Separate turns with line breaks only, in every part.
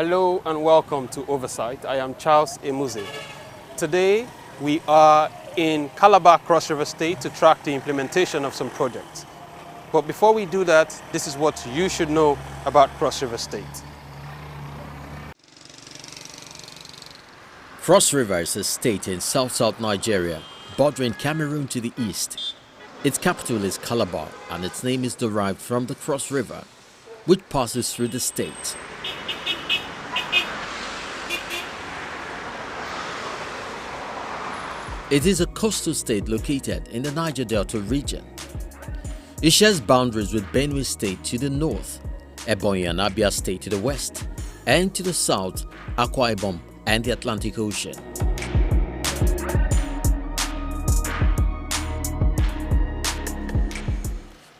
Hello and welcome to Oversight. I am Charles Emuze. Today we are in Calabar, Cross River State to track the implementation of some projects. But before we do that, this is what you should know about Cross River State.
Cross River is a state in south-south Nigeria, bordering Cameroon to the east. Its capital is Calabar, and its name is derived from the Cross River, which passes through the state. It is a coastal state located in the Niger Delta region. It shares boundaries with Benue State to the north, Ebonyi and Abia State to the west, and to the south, Akwa Ibom and the Atlantic Ocean.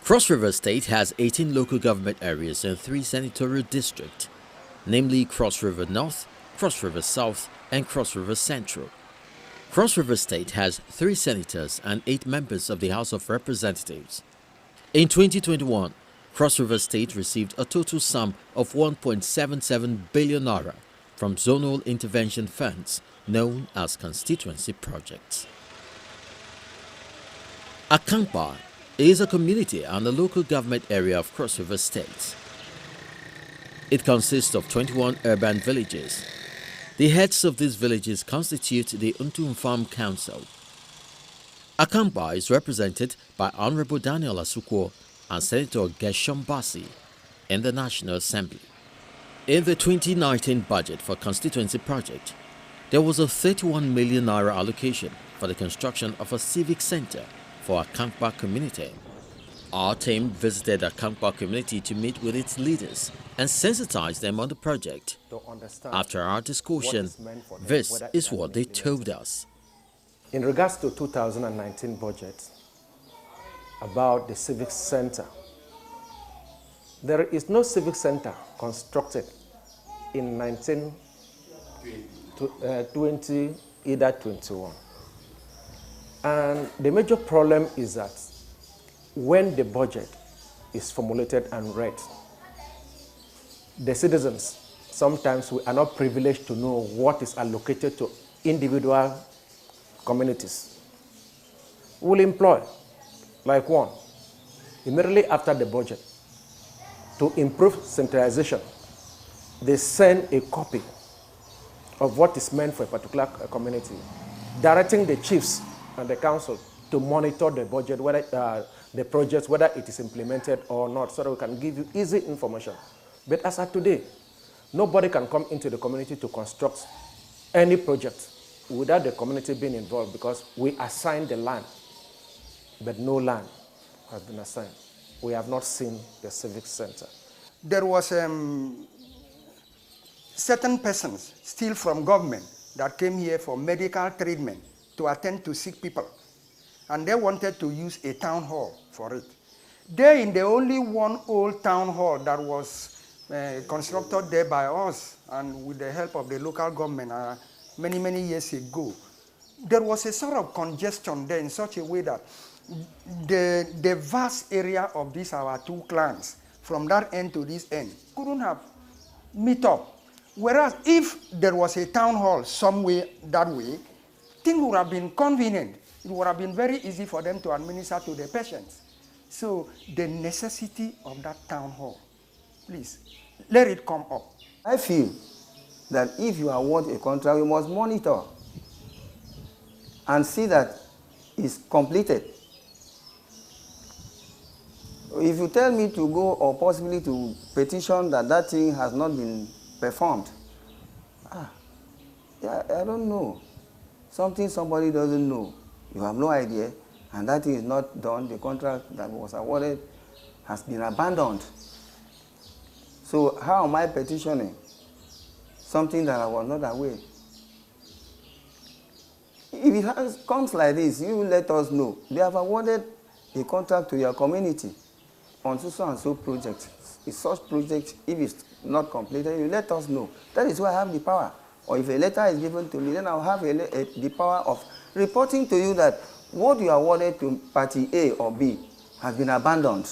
Cross River State has 18 local government areas and 3 senatorial districts, namely Cross River North, Cross River South, and Cross River Central. Cross River State has 3 senators and 8 members of the House of Representatives. In 2021, Cross River State received a total sum of 1.77 billion naira from zonal intervention funds known as constituency projects. Akampa is a community and a local government area of Cross River State. It consists of 21 urban villages. The heads of these villages constitute the Untum Farm Council. Akampa is represented by Honorable Daniel Asukwo and Senator Gershom Bassi in the National Assembly. In the 2019 budget for constituency project, there was a 31 million naira allocation for the construction of a civic center for Akampa community. Our team visited Akampa community to meet with its leaders and sensitize them on the project. After our discussion, this is what they told us.
In regards to 2019 budget, about the civic center, there is no civic center constructed in 20, either 21. And the major problem is that when the budget is formulated and read, the citizens, sometimes we are not privileged to know what is allocated to individual communities. We will employ, like one, immediately after the budget, to improve centralization, they send a copy of what is meant for a particular community, directing the chiefs and the council to monitor the budget, whether the project, whether it is implemented or not, so that we can give you easy information. But as of today, nobody can come into the community to construct any project without the community being involved, because we assigned the land, but no land has been assigned. We have not seen the civic center.
There was certain persons still from government that came here for medical treatment to attend to sick people, and they wanted to use a town hall for it. They in the only one old town hall that was constructed there by us and with the help of the local government many years ago, there was a sort of congestion there in such a way that the vast area of these our 2 clans from that end to this end couldn't have meet up. Whereas if there was a town hall somewhere that way, things would have been convenient. It would have been very easy for them to administer to the patients. So the necessity of that town hall, please, let it come up.
I feel that if you award a contract, you must monitor and see that it's completed. If you tell me to go or possibly to petition that that thing has not been performed, yeah, I don't know. Something somebody doesn't know. You have no idea, and that thing is not done. The contract that was awarded has been abandoned. So how am I petitioning something that I was not aware? If it comes like this, you let us know. They have awarded a contract to your community on so and so project. If such project, if it's not completed, you let us know. That is why I have the power. Or if a letter is given to me, then I'll have the power of reporting to you that what you awarded to party A or B has been abandoned.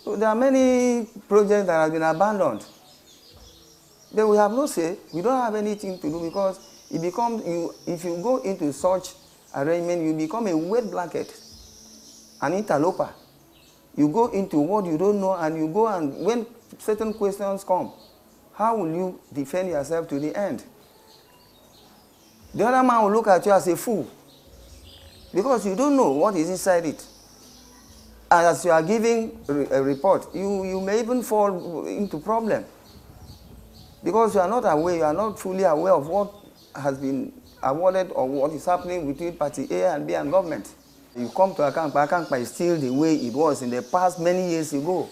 So there are many projects that have been abandoned. But we have no say. We don't have anything to do because it becomes if you go into such arrangement, you become a wet blanket, an interloper. You go into what you don't know, and you go, and when certain questions come, how will you defend yourself to the end? The other man will look at you as a fool because you don't know what is inside it. And as you are giving a report, you may even fall into problem because you are not aware, you are not fully aware of what has been awarded or what is happening between party A and B and government. You come to Akamkpa is still the way it was in the past many years ago.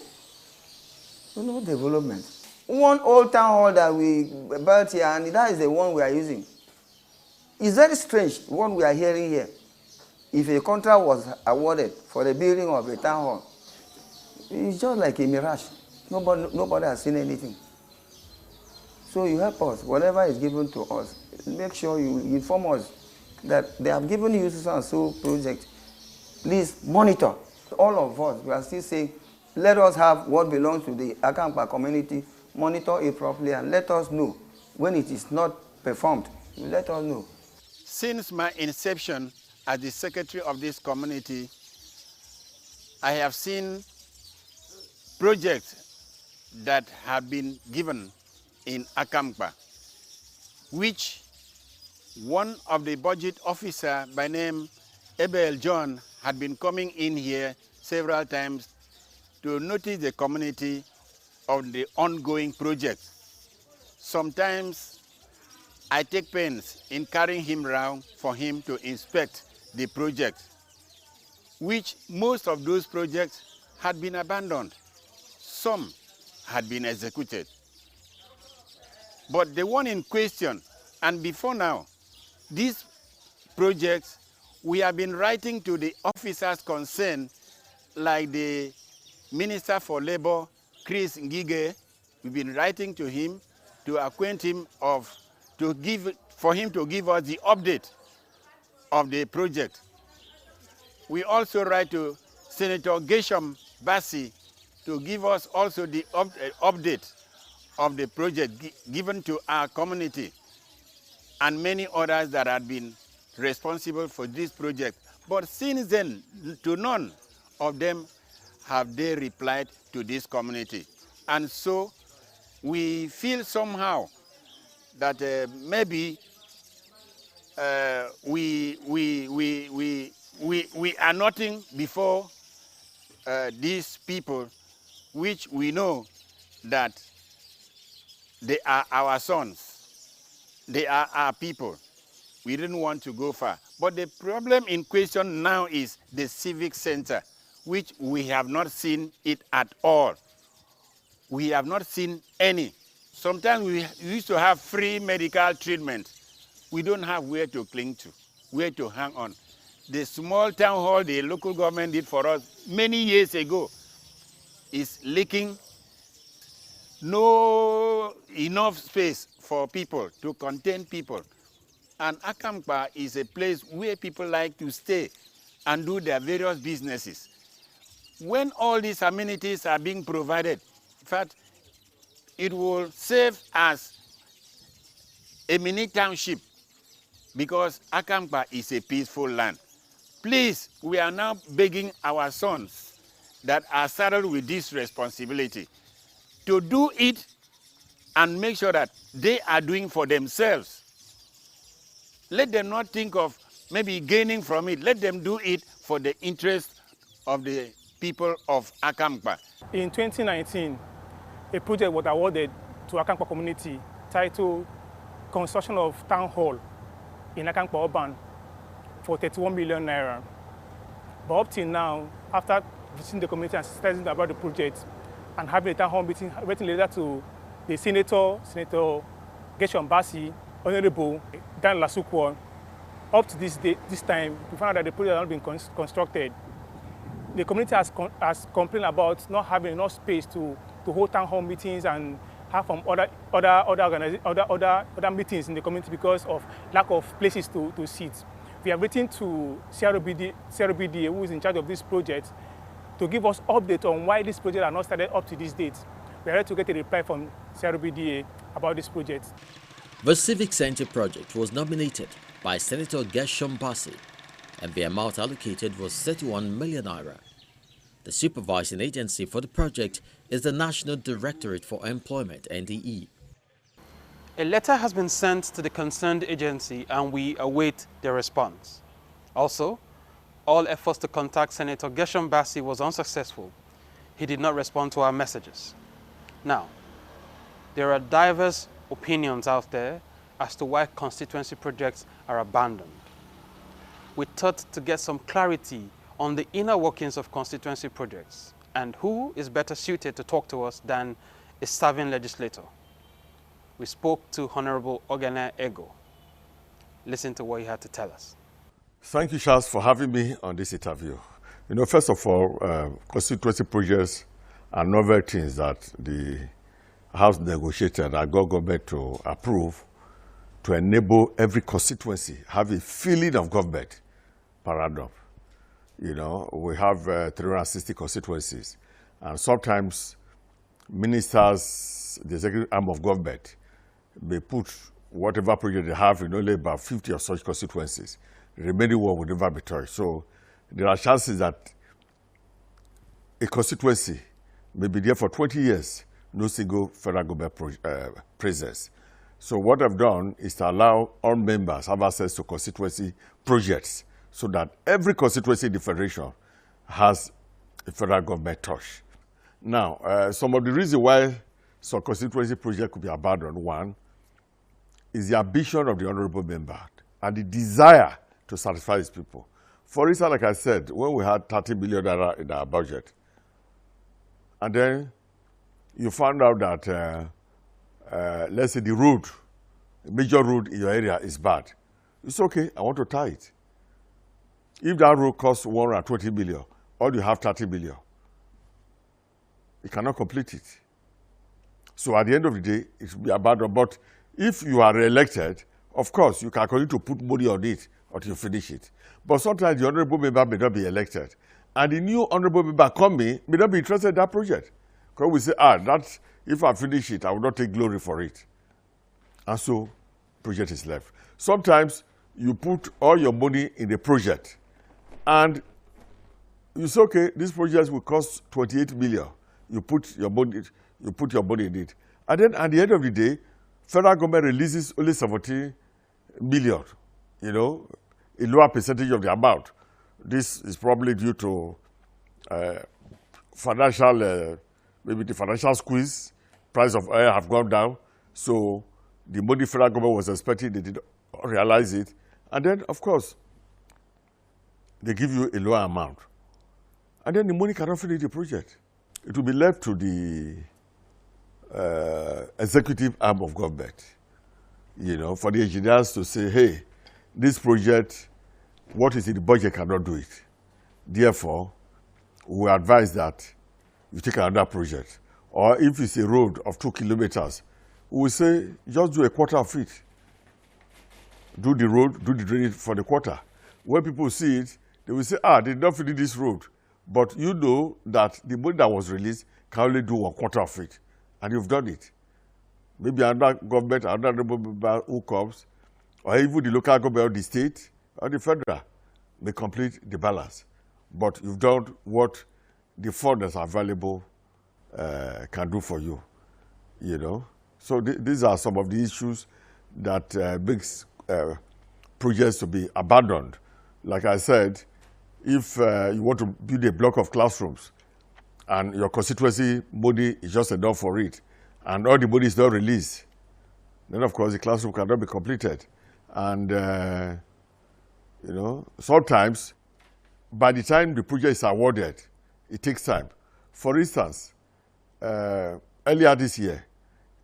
So no development. One old town hall that we built here, and that is the one we are using. It's very strange what we are hearing here. If a contract was awarded for the building of a town hall, it's just like a mirage. Nobody has seen anything. So you help us, whatever is given to us, make sure you inform us that they have given you so and so project. Please monitor. All of us, we are still saying, let us have what belongs to the Akamkpa community, monitor it properly, and let us know when it is not performed. Let us know.
Since my inception as the secretary of this community, I have seen projects that have been given in Akamkpa, which one of the budget officer by name Abel John had been coming in here several times to notice the community of the ongoing project. Sometimes I take pains in carrying him around for him to inspect the project, which most of those projects had been abandoned. Some had been executed. But the one in question, and before now, these projects, we have been writing to the officers concerned, like the Minister for Labor, Chris Ngige. We've been writing to him to acquaint him for him to give us the update of the project. We also write to Senator Gesham Bassi to give us also the update of the project given to our community, and many others that had been responsible for this project. But since then, to none of them have they replied to this community. And so we feel somehow that maybe we are nothing before these people, which we know that they are our sons. They are our people. We didn't want to go far. But the problem in question now is the civic center, which we have not seen it at all. We have not seen any. Sometimes we used to have free medical treatment. We don't have where to cling to, where to hang on. The small town hall the local government did for us many years ago is leaking. No enough space for people, to contain people. And Akamkpa is a place where people like to stay and do their various businesses. When all these amenities are being provided, in fact, it will serve as a mini township because Akamkpa is a peaceful land. Please, we are now begging our sons that are saddled with this responsibility to do it and make sure that they are doing for themselves. Let them not think of maybe gaining from it. Let them do it for the interest of the people of Akamkpa.
In 2019, a project was awarded to Akamkpa community titled Construction of Town Hall in Akamkpa Urban for 31 million naira. But up till now, after visiting the community and studying about the project and having a town hall meeting, writing a letter to the Senator Gesham Bassi, Honorable Dan Lasukwo, up to this time, we found out that the project has not been constructed. The community has complained about not having enough space to hold town hall meetings and have from other meetings in the community because of lack of places to sit. We have written to CRBD, who is in charge of this project, to give us update on why this project are not started up to this date. We are ready to get a reply from CRBDA about this project.
The Civic Center project was nominated by Senator Gershom Bassey, and the amount allocated was 31 million naira. The supervising agency for the project is the National Directorate for Employment, NDE.
A letter has been sent to the concerned agency and we await their response. Also, all efforts to contact Senator Gershom Bassey was unsuccessful. He did not respond to our messages. Now, there are diverse opinions out there as to why constituency projects are abandoned. We thought to get some clarity on the inner workings of constituency projects and who is better suited to talk to us than a serving legislator. We spoke to Honorable Ogene Ego. Listen to what he had to tell us.
Thank you, Charles, for having me on this interview. You know, first of all, constituency projects are novel things that the House negotiated and got government to approve to enable every constituency have a feeling of government paradigm. You know, we have 360 constituencies, and sometimes ministers, the executive arm of government, may put whatever project they have in only about 50 of such constituencies. The remaining one will never be touched. So there are chances that a constituency may be there for 20 years, no single federal government presence. So what I've done is to allow all members have access to constituency projects so that every constituency in the federation has a federal government touch. Now, some of the reasons why some constituency project could be abandoned, one, is the ambition of the honorable member and the desire to satisfy his people. For instance, like I said, when we had 30 billion naira in our budget, and then you found out that, let's say the road, major road in your area is bad. It's okay, I want to tie it. If that road costs 120 billion, or you have 30 billion, you cannot complete it. So at the end of the day, it will be abandoned. But if you are re-elected, of course, you can continue to put money on it until you finish it. But sometimes the honorable member may not be elected. And the new honorable member coming may not be interested in that project. Because we say, that, if I finish it, I will not take glory for it. And so, project is left. Sometimes you put all your money in the project. And you say, okay, this project will cost 28 million. You put your money in it. And then at the end of the day, federal government releases only 17 million, you know, a lower percentage of the amount. This is probably due to financial, maybe the financial squeeze, price of oil have gone down. So the money federal government was expecting, they did not realize it. And then, of course, they give you a lower amount. And then the money cannot finish the project. It will be left to the executive arm of government, you know, for the engineers to say, hey, this project, what is in the budget cannot do it. Therefore, we advise that you take another project. Or if it's a road of 2 kilometers, we will say, just do a quarter of it. Do the road, do the drainage for the quarter. When people see it, they will say, they did not finish this road. But you know that the money that was released can only do 1/4 of it. And you've done it. Maybe another government, another member who comes, or even the local government or the state or the federal may complete the balance. But you've done what the fund that's available can do for you, you know. So these are some of the issues that makes projects to be abandoned. Like I said, if you want to build a block of classrooms and your constituency money is just enough for it, and all the money is not released, then of course the classroom cannot be completed. And you know, sometimes by the time the project is awarded, it takes time. For instance, earlier this year,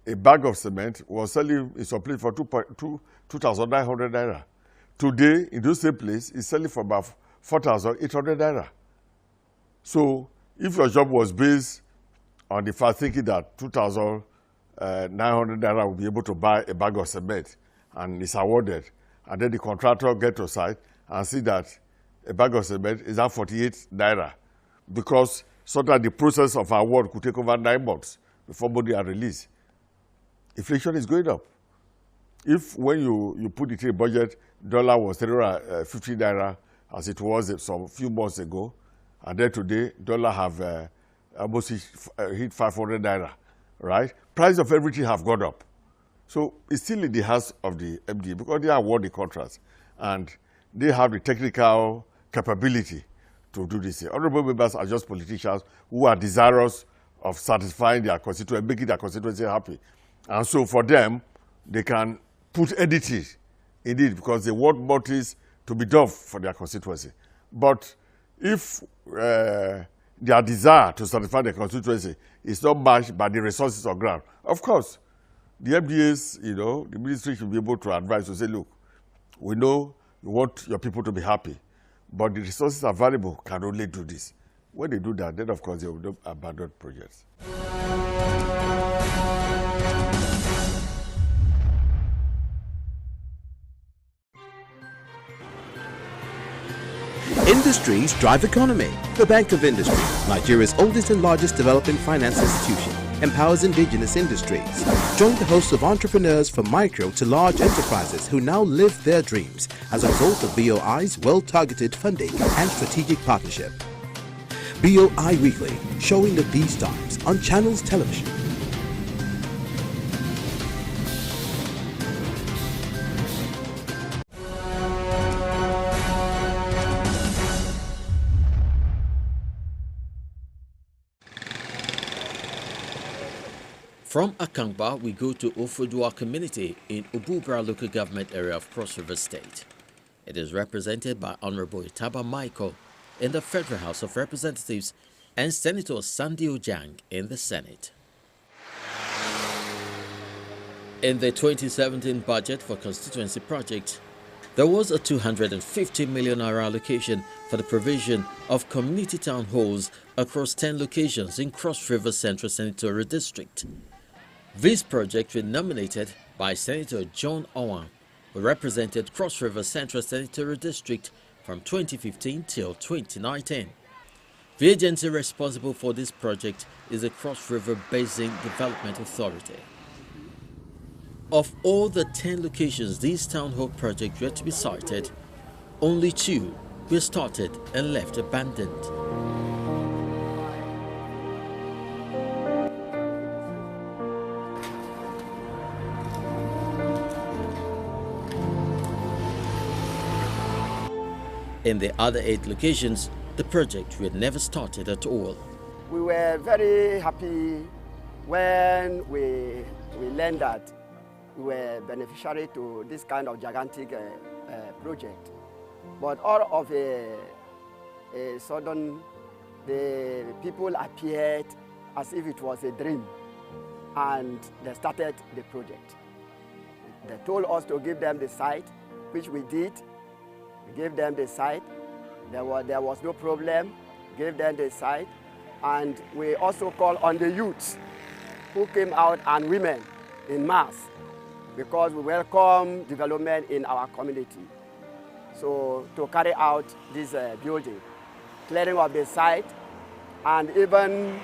a bag of cement was selling in some place for 2,900 naira. Today, in those same place, it's selling for about 4,800 naira. So, if your job was based on the fact thinking that 2,900 naira will be able to buy a bag of cement and it's awarded, and then the contractor get to site and see that a bag of cement is at 48 naira, because sometimes the process of award could take over 9 months before money are released. Inflation is going up. If when you put it in budget, dollar was 50 naira as it was some few months ago, and then today dollar have almost hit 500 naira, right? Price of everything have gone up. So it's still in the hands of the MDA because they award the contracts and they have the technical capability to do this. Honorable members are just politicians who are desirous of satisfying their constituency, making their constituency happy. And so for them, they can put anything in it because they want more things to be done for their constituency. But if their desire to satisfy their constituency is not matched by the resources on ground, of course, the MDAs, the ministry should be able to advise to say, look, we know you want your people to be happy, but the resources available can only do this. When they do that, then of course they will not abandon projects.
Industries drive economy. The Bank of Industry, Nigeria's oldest and largest developing finance institution, empowers indigenous industries. Join the hosts of entrepreneurs from micro to large enterprises who now live their dreams as a result of BOI's well-targeted funding and strategic partnership. BOI Weekly, showing the these times on Channels Television.
From Akangba, we go to Ofudua community in Ububra local government area of Cross River State. It is represented by Honorable Itaba Michael in the Federal House of Representatives and Senator Sandy Ojang in the Senate. In the 2017 budget for constituency projects, there was a 250 million naira allocation for the provision of community town halls across 10 locations in Cross River Central Senatorial District. These projects were nominated by Senator John Owan, who represented Cross River Central Senatorial District from 2015 till 2019. The agency responsible for this project is the Cross River Basin Development Authority. Of all the 10 locations these town hall projects were to be sited, only 2 were started and left abandoned. In the other 8 locations, the project were never started at all.
We were very happy when we learned that we were beneficiary to this kind of gigantic project. But all of a sudden, the people appeared as if it was a dream, and they started the project. They told us to give them the site, which we did. We gave them the site. There was no problem. Gave them the site. And we also called on the youths who came out and women in mass because we welcome development in our community. So to carry out this building, clearing of the site, and even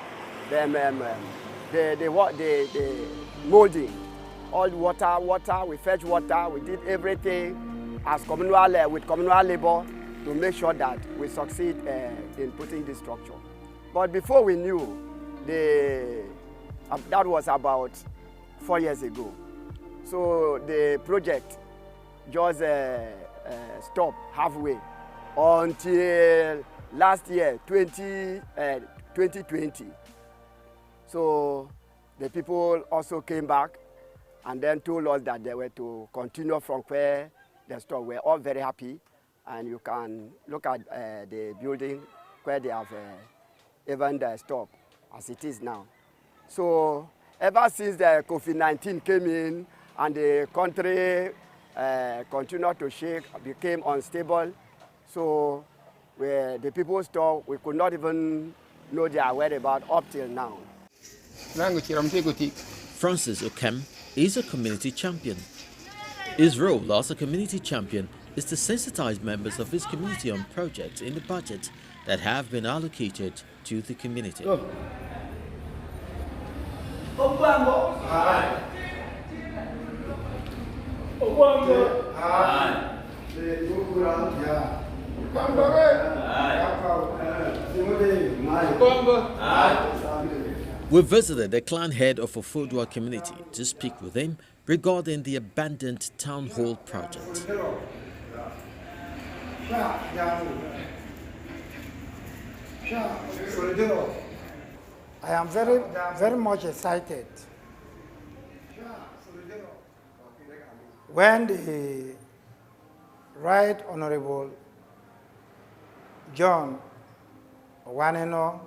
the molding, all water, we fetch water, we did everything as communal, with communal labor to make sure that we succeed in putting this structure. But before we knew, that was about 4 years ago. So the project just stopped halfway until last year, 2020. So the people also came back and then told us that they were to continue from where they stopped. We're all very happy, and you can look at the building where they have even stopped as it is now. So ever since the COVID-19 came in and the country continued to shake, became unstable, so the people stopped. We could not even know their whereabouts up till now.
Francis Okem is a community champion. His role as a community champion is to sensitize members of his community on projects in the budget that have been allocated to the community. We visited the clan head of Ofodua community to speak with him regarding the abandoned town hall project.
I am very much excited when the Right Honorable John Owaneno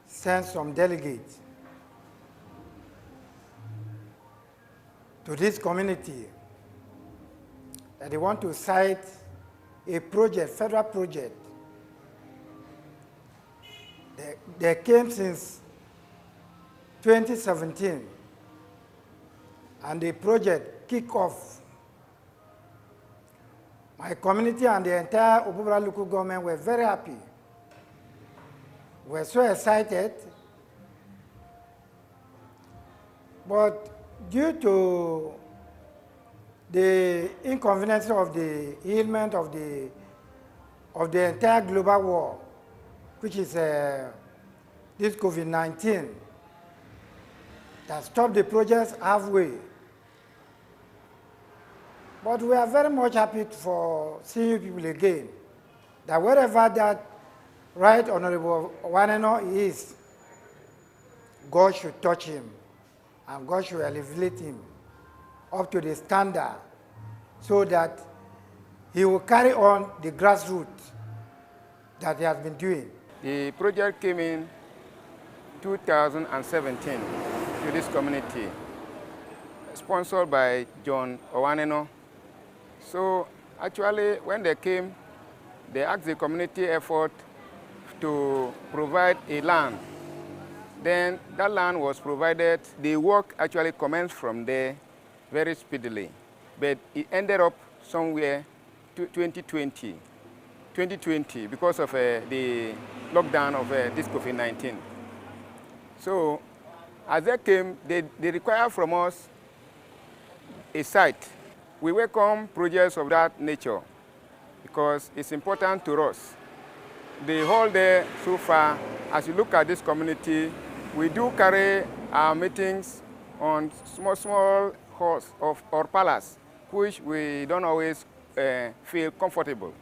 sent some delegates to this community that they want to cite a project, federal project. They came since 2017, and the project kicked off. My community and the entire Obubra local government were very happy. We were so excited, but due to the inconvenience of the ailment of the entire global war, which is this COVID-19, that stopped the project halfway. But we are very much happy for seeing you people again, that wherever that Right Honorable Owaneno is, God should touch him, and God should elevate him up to the standard so that he will carry on the grassroots that he has been doing.
The project came in 2017 to this community, sponsored by John Owaneno. So actually, when they came, they asked the community effort to provide a land. Then that land was provided. The work actually commenced from there very speedily, but it ended up somewhere to 2020 because of the lockdown of this COVID-19. So as they came, they required from us a site. We welcome projects of that nature because it's important to us. The whole day so far, as you look at this community, we do carry our meetings on small halls or palace, which we don't always feel comfortable.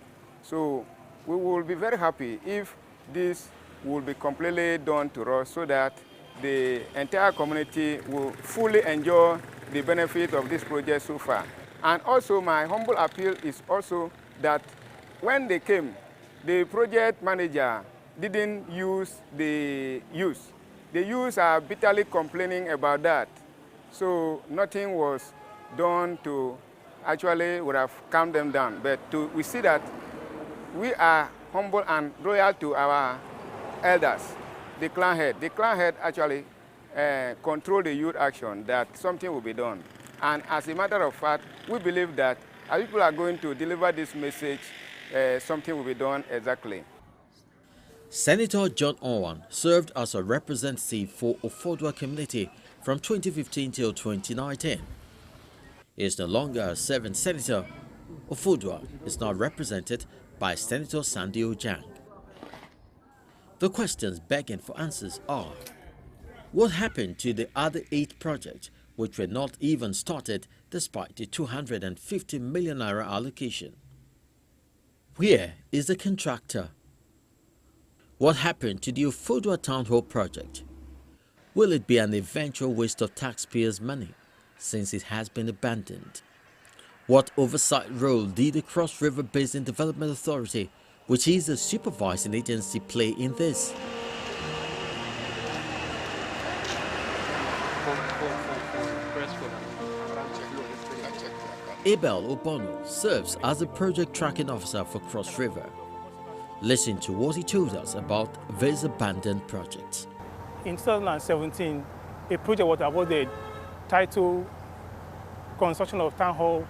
So we will be very happy if this will be completely done to us so that the entire community will fully enjoy the benefit of this project so far. And also my humble appeal is also that when they came, the project manager didn't use the youth. The youths are bitterly complaining about that. So nothing was done to actually would have calmed them down. But we see that we are humble and loyal to our elders, the clan head. The clan head actually control the youth action, that something will be done. And as a matter of fact, we believe that as people are going to deliver this message, something will be done exactly.
Senator John Owan served as a representative for Ofodua community from 2015 till 2019. He is no longer a serving senator. Ofodua is now represented by Senator Sandy Ojang. The questions begging for answers are: what happened to the other 8 projects which were not even started despite the 250 million naira allocation? Where is the contractor? What happened to the Ofodua Town Hall project? Will it be an eventual waste of taxpayers' money since it has been abandoned? What oversight role did the Cross River Basin Development Authority, which is the supervising agency, play in this? Abel Obono serves as the project tracking officer for Cross River. Listen to what he told us about this abandoned project.
In 2017, a project was awarded titled Construction of Town Hall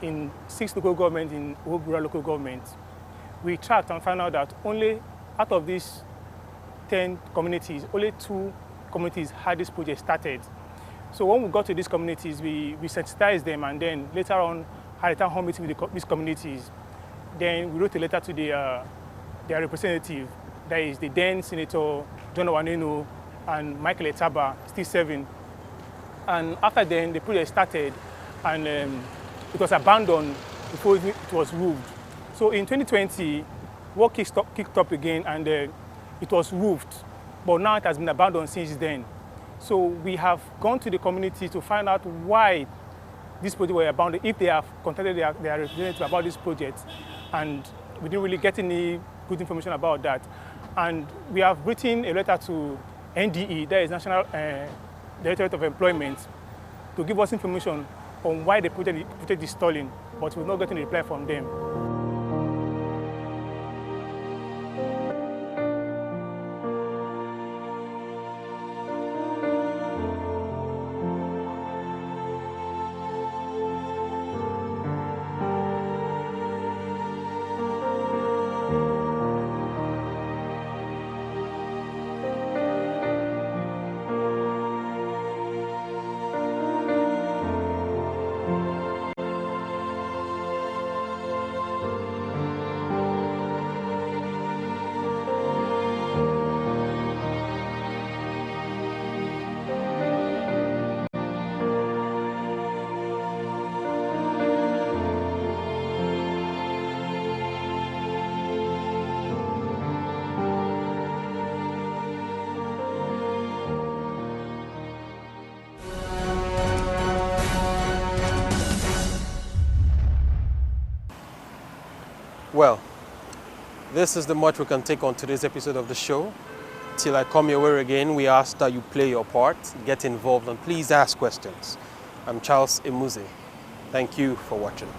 in 6 local governments in Obura local government. we tracked and found out that only out of these 10 communities, only 2 communities had this project started. So when we got to these communities, we sensitized them, and then later on had a town hall meeting with these communities. Then we wrote a letter to their representative, that is the then Senator John Owaneno and Michael Etaba, still serving. And after then, the project started, and it was abandoned before it was roofed. So in 2020, work kicked up again, and it was roofed. But now it has been abandoned since then. So we have gone to the community to find out why this project was abandoned, if they have contacted their representative about this project, and we didn't really get any good information about that. And we have written a letter to NDE, that is National Directorate of Employment, to give us information on why the project is stalling, but we've not gotten a reply from them.
Well, this is the much we can take on today's episode of the show. Till I come your way again, we ask that you play your part, get involved, and please ask questions. I'm Charles Emuze. Thank you for watching.